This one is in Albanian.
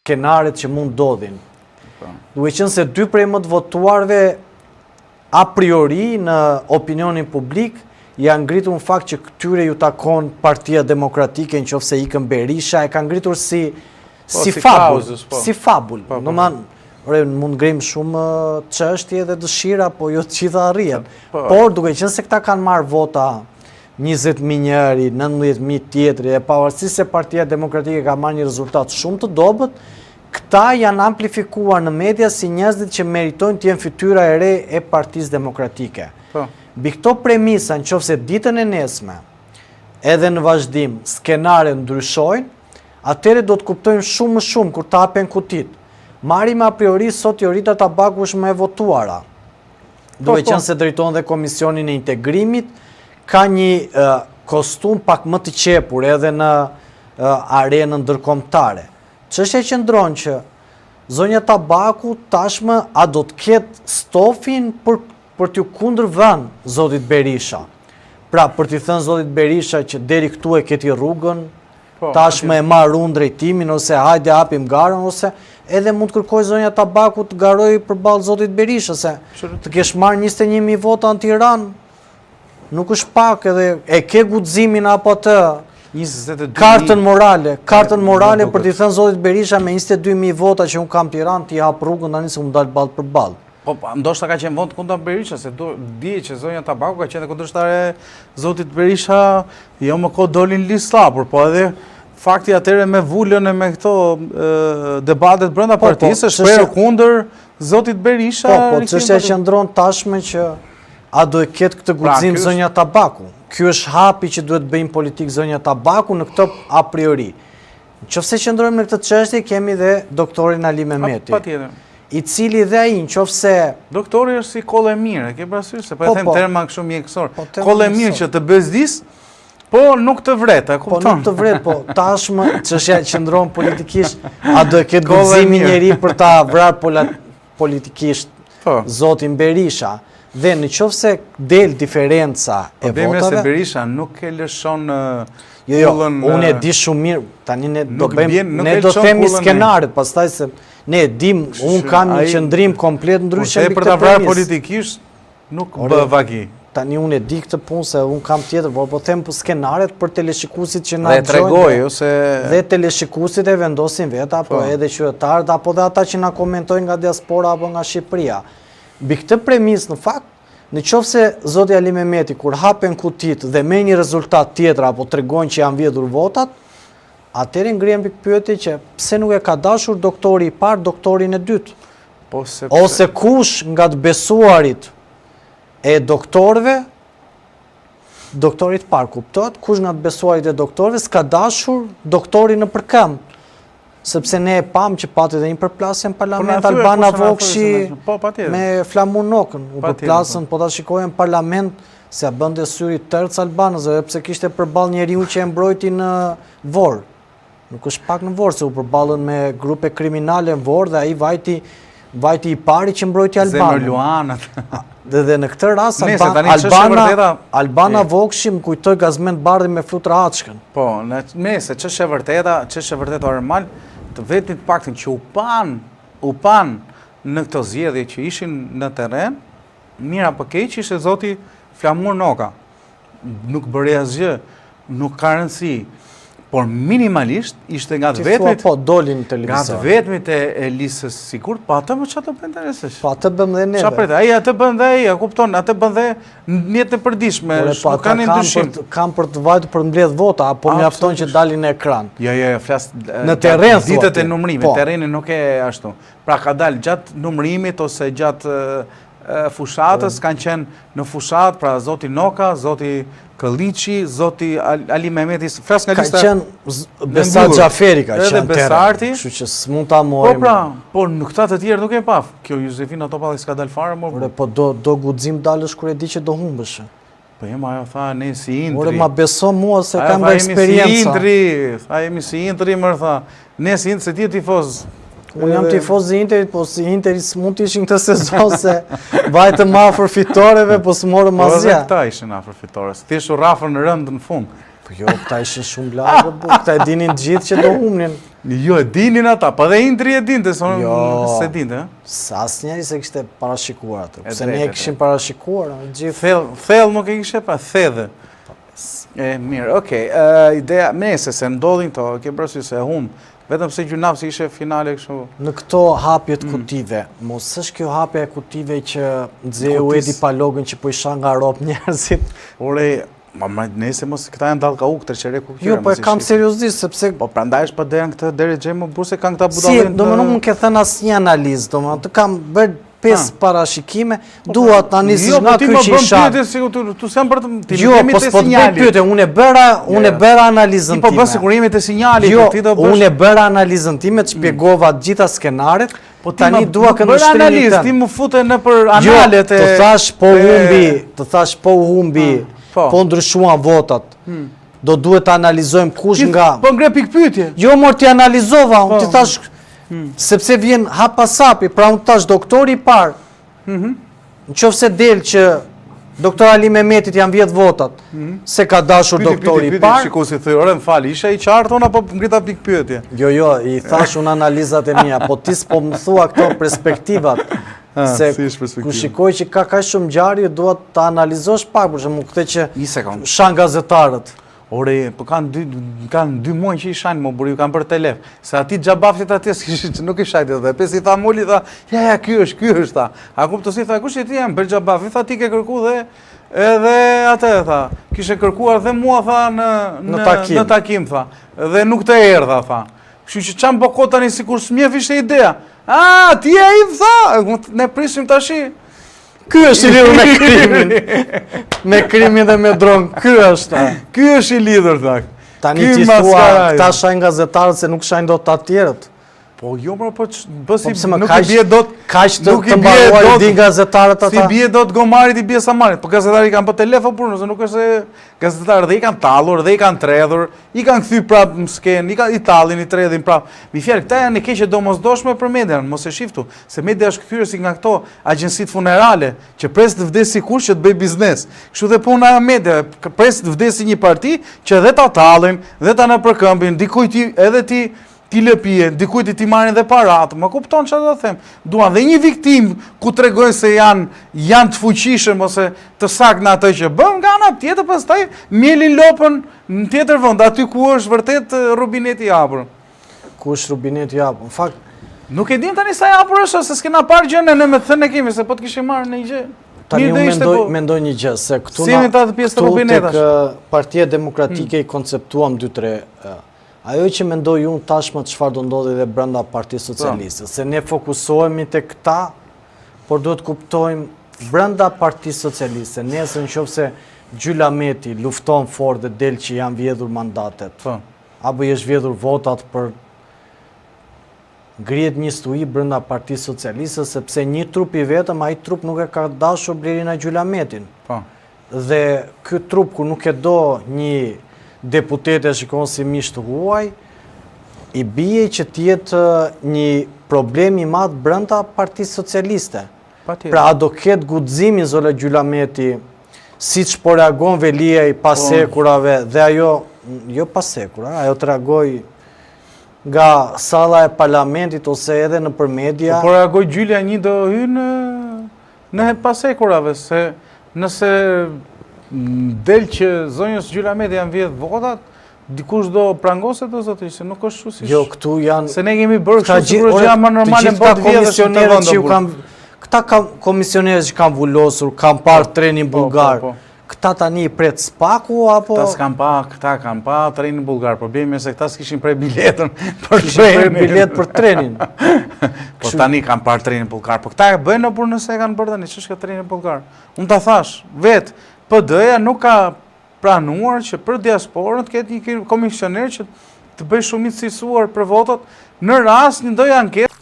skenaret që mund ndodhin. Duke qenë se 2 prej më të votuarve a priori në opinionin publik janë ngritur në fakt që këtyre ju takon Partia Demokratike nëse ikën Berisha, e ka ngritur si fabull. Mund ngrim shumë çështje dhe dëshira, po jo të gjitha arrihen. Por duke qenë se këta kanë marrë vota 20.000 njëri, 19.000 tjetri, e pavarësisht se Partia Demokratike ka marrë një rezultat shumë të dobët, këta janë amplifikuar në media si njerëzit që meritojnë të jenë fytyra e re e Partisë Demokratike. Mbi këto premisa, nëse ditën e nesme, edhe në vazhdim, skenaret ndryshojnë, atëherë do të kuptojmë shumë më shumë kur të hapen kutit. Marrim a priori sot Jorita Tabaku është më e votuara. Duke qenë se drejton dhe Komisionin e Integrimit, ka një kostum pak më të qepur edhe në arenën ndërkombëtare. Çështja që ndron që zonja Tabaku tashmë a do të ketë stofin për t'ju kundërvënë zotit Berisha. Pra, për t'i thënë zotit Berisha që deri këtu e keti rrugën, tashmë e marr unë drejtimin, ose hajde hapim garën, ose edhe mund të kërkoj zonja Tabaku të garoj përballë zotit Berisha, se të kesh marrë 21.000 vota në Tiranë, nuk është pak, edhe e ke guximin apo të kartën morale për t'i thënë zotit Berisha me 22.000 vota që unë kam Tiranë, t'i hap rrugën tani se unë dal ballë për ballë. Po, ndoshta ka qenë vonë kundër Berisha, se di që zonja Tabaku ka qenë kundërshtare zotit Berisha, jo më kohë dolin listapur, po edhe fakti atëre me vullën e me këto debatet brenda partisë, shprehur kundër zotit Berisha. Po, çështja që ndron tashme që a do e ketë këtë guxim zonja Tabaku. Ky është hapi që duhet bëjmë politikë zonja Tabaku në këtë a priori. Nëse qëndrojmë në këtë çështje, kemi dhe doktorin Ali Mehmeti. Patjetër. I cili dhe ai nëse doktori është si kollë e mirë, ke parasysh se po e them terma kështu mjekësor. Kollë e mirë që të bezdis, po nuk të vret, e kupton? Po nuk të vret, po tashmë çështja qëndron politikisht, a do e ketë guximin njeri për ta vrarë politikisht zotin Berisha. Dhe nëse del diferenca e votave. Problemi se Berisha nuk e lëshon unë e di shumë mirë, tani ne do themi skenaret, pastaj se ne dim, unë kam një qëndrim komplet ndryshe mbi këtë premisë. Për ta vrarë politikisht nuk bë vagi. Tani unë e di këtë punë se unë kam tjetër, po them për skenaret për teleshikuesit që na dëgjojnë. Dhe tregoj ose dhe teleshikuesit e vendosin vetë apo edhe qytetarët apo dhe ata që na komentojnë nga diaspora apo nga Shqipëria. Mbi këtë premisë në fakt, nëse zoti Ali Mehmeti kur hapen kutit dhe me një rezultat tjetër apo tregojnë që janë vjedhur votat, atëherë ngrihen pikë pyetje që pse nuk e ka dashur doktori i parë doktorin e dytë? Ose kush nga të besuarit e doktorëve, doktorit parë kuptohet, kush nga të besuarit e doktorëve s'ka dashur doktorin në përkëmbë? Sepse ne e pam që pati dhe një përplasje në parlament, Albana Vokshi me Flamur Nokën, u përplasën, po ta shikojen parlament, se a bënde syri tërcë Albanës, dhe pse kishte përballë njeriu që e mbrojti në Vorë. Nuk është pak në Vorë, se u përballën me grupe kriminale në Vorë, dhe ai vajti i pari që mbrojti Albanën. Zemër Luanët. Dhe në këtë rast, Albana Vokshi më kujtoj Gazmend Bardhi me Flutra Haçkën. Po, nëse ç'është e vërtetë normal, të vetin të paktën që u pan në këto zgjedhje që ishin në terren, mira apo keq ishte zoti Flamur Noka. Nuk bëri asgjë, nuk ka rëndësi. Por minimalisht ishte nga të vetmit, po dolin në televizor. Nga të vetmit e listës sigurt, pa atë më çfarë do bëjnë interesesh. Pa atë bëm dhe neve. Çfarë pret? Ai atë bën dhe ai, kupton, atë bën dhe në jetën e përditshme, nuk kanë ndryshim. Kam për të vajtur për mbledh vota, apo mjafton që dalin në ekran. Jo, flas në terren ditët e numërimit, terreni nuk e ashtu. Pra ka dalë gjatë numërimit ose gjatë fushatës, kanë qenë në fushat, pra zoti Noka, zoti Këlliçi, zoti Ali Mehmeti, flas nga lista. Ka qenë Besat Xhaferi, ka qenë Besarti, kështu që s'mund ta morim. Po pra, por në këta të tjerë nuk e paf. Kjo Josefina Topalli s'ka dalë fare më. Po do guxim dalësh kur e di që do humbësh. Po ajo tha ne si Intri. Ore ma beso mua se kam eksperiencë. Jemi si Intri më tha. Ne si Intri se ti tifoz. Unë jam tifoz i Interit, po si Interi s'mund të ishin këtë sezon se vajtëm afër fitoreve, po s'morëm asgjë. Po edhe këta ishin afër fitores. Thjesht u rafën në rënd në fund. Po jo, këta ishin shumë largë, këta e dinin gjithë që do humnin. Jo, e dinin ata, pa dhe Intri e dinte, se dinte. Sa asë njeri se kishte parashikuar atë, E se ne drejtë, kishim parashikuar, gjithë. Thellë nuk e kishe pa, thedhe. Mirë, okej, ideja, mese se ndodhin to, ke bërësy se humë, vetëm se gjunaf si ishe finale kështu. Në këto hapjet kutive, mos është kjo hapja e kutive që nxeu Edi Palogën që po i shan nga ropë njerëzit. Ore, ma nese mos këta janë dalë ka u këtë qere ku Jo, po e kam seriozisht, sepse... Po prandaj është pa derën këtë deri gjemë, burse kanë këta Si, budallin do më nuk më ke thënë asë një analizë, do më të kam bërë 5 parashikime, dua të analizësh nga kjo që i shanë. Tu s'jam për të Jo, po s'po të bëj pyetje, unë e bëra analizën time. Po time. bë sigurimet e sinjalit, Jo, ti do bësh. unë e bëra analizën time, të shpjegova të gjitha skenaret, Po tani dua këndvështrimin analizë, ti më fute në për analet e... Jo, të thash po humbi, po ndryshuan votat. Do duhet të analizojmë kush nga... Po ngre pikpyetje. Jo, mor t'i analizova, unë ti thash... Sepse vjen hap pas hapi, pra unë tash doktori i parë, në qoftë se del që doktor Ali Mehmetit janë 10 votat, se ka dashur doktori i parë. Shiko si thëj, ore më fali, isha i qartë ona, po ngrita pikpyetje. Jo, i thash unë analizat e mia, po ti s'po më thua këto perspektivat, se ku shikoj që ka kaq shumë ngjarje, duhet të analizosh pak, për shembull këtë që shan gazetarët. Ore, po kanë 2 muaj që i shajnë më buri, kanë për telef. Se ati gjabaftit atjes që nuk i shajtë dhe. Pes i tha Moli, tha, ja, ky është, tha. A kupto si, tha, kush e ti jam për gjabaftit, tha, ti ke kërku dhe edhe atë, tha. Kishe kërkuar dhe mua, tha, në takim, tha. Dhe nuk të erdha, tha. Kështu që qamë bëko tani si kur s'mjef ishte idea. A, ti e i, tha, ne prisim tashi. Ky është i lidhur me krimin. Me krimin dhe me dronë, ky është. Ky është i lidhur, tha. Tani ti thua, këta shajnë gazetarët se nuk shajnë do të atjerët. Po jo, po bësi nuk i bie dot kaq të mbaruar i din gazetarët ata. Si bie dot gomarit i bie samarit, po gazetari kanë po telefon punë, se nuk është se gazetarët dhe i kanë tallur, dhe i kanë tredhur, i kanë kthy prap në skenë, i tallin, i tredhin prap. Mi fjalë, këta janë keqe domosdoshme për median, mos e shiftu, se media është kthyer si nga këto agjencitë funerale, që pres të vdesi kush që të bëj biznes. Kështu dhe puna e media, pres të vdesi një parti që edhe ta tallin, dhe ta nëpërkëmbin, dikujt edhe ti lëpije, dikujt ti marrin dhe paratë, më kupton çfarë do të them. Duan dhe një viktim ku tregojnë se janë të fuqishëm ose të saktë në atë që bën, nga ana tjetër pastaj mielin lopën në tjetër vend, aty ku është vërtet rubineti i hapur. Ku është rubineti i hapur? Në fakt, nuk e dim tani sa i hapur është, ose s'kena parë gjën, ne më thënë kemi se po të kishim marrë në një gjë. Tani unë mendoj një gjë, se këtu tek Partia Demokratike i konceptuam 2-3 ajo që mendoj unë tashmë çfarë do ndodhi dhe brenda Partisë Socialiste, se ne fokusohemi te këta, por duhet kuptojmë brenda Partisë Socialiste, nesër nëse Gjyla Meti lufton fort dhe del që janë vjedhur mandatet, apo i është vjedhur votat për ngrihet një stui brenda Partisë Socialiste, sepse një trup i vetëm, ai trup nuk e ka dashur Blerina Gjyla Metin. Dhe ky trup ku nuk e do një deputete shikon si mish të huaj, i bie që tjetë një problem i madh brenda Partisë Socialiste. Pra a do ketë guximin Zola Gjyla Meti, siç po reagon Velia i pasekurave, dhe ajo, jo pasekura, ajo të reagoj nga salla e parlamentit ose edhe në për media. Po reagoj Gjylia një do hynë në pasekurave, se nëse del që zonjës Gjyla Meti janë 10 votat, dikush do prangon se do zotërisht, se nuk është kështu si. Jo, këtu janë... Se ne kemi bërë kështu sigurisht që janë më normale botë vjetës. Këta komisionerë që kanë vullosur, kanë parë trenin bulgar, këta tani pret spaku, apo... Këta kanë pa trenin bulgar, problemi se këta s'kishin prej biletën për bilet për trenin. Po tani kanë parë trenin bulgar, po këta e bëjnë për nëse kanë bërë tani, që është ka trenin bulgar. Unë ta thash, vetë, PD-ja nuk ka pranuar që për diasporën të ketë një komisioner që të bëjë shumicësuar për votat në rast një ndonjë anketë